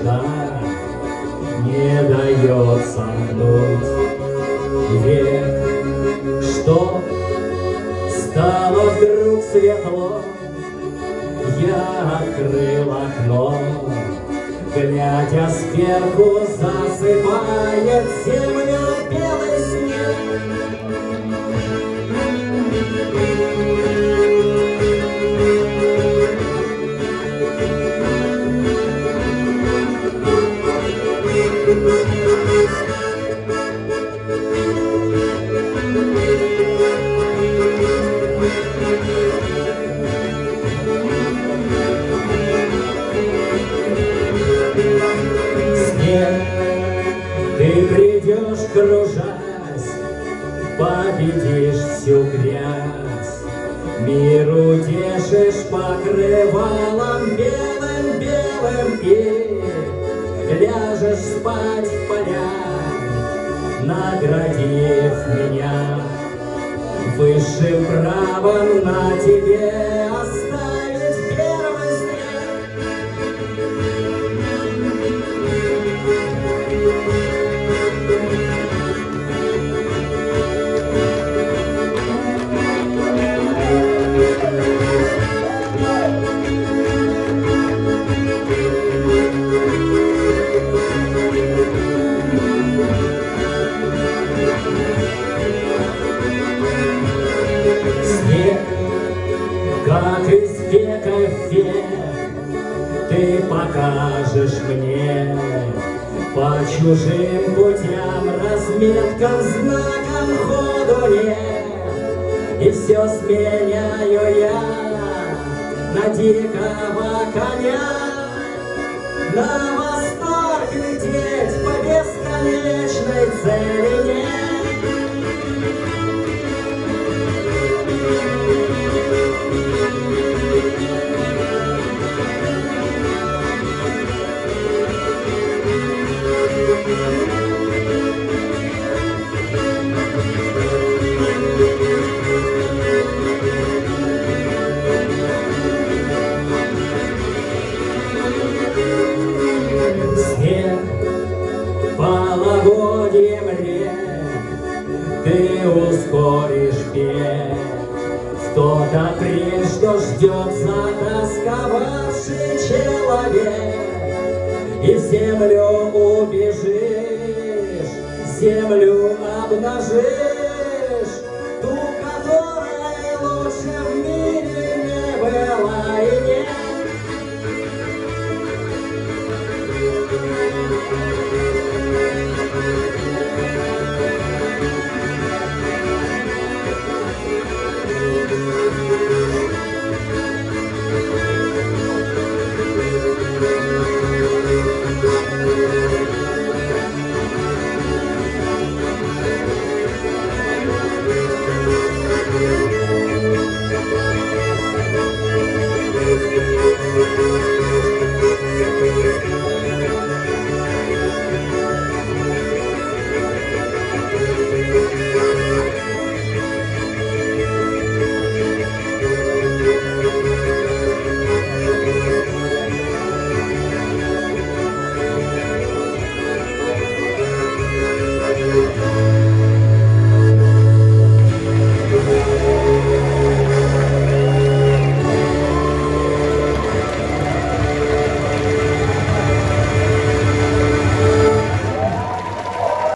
мечта не дает сомкнуть век, что стало вдруг светло. Я открыл окно, глядя сверху, засыпает землю белый снег. Ты придешь, кружась, победишь всю грязь, мир утешишь покрывалом белым-белым и ляжешь спать в полях, наградив меня высшим правом на тебе оставить первый снег. Снег, как из века в век, ты покажешь мне по чужим путям, разметкам, знакам ходу нет. И все сменяю я на дикого коня, на восток лететь по бесконечной целине. Снег, половодьем рек, ты ускоришь бег в тот апрель, что ждет затасковавший человек. И в землю убежишь, землю обнажишь.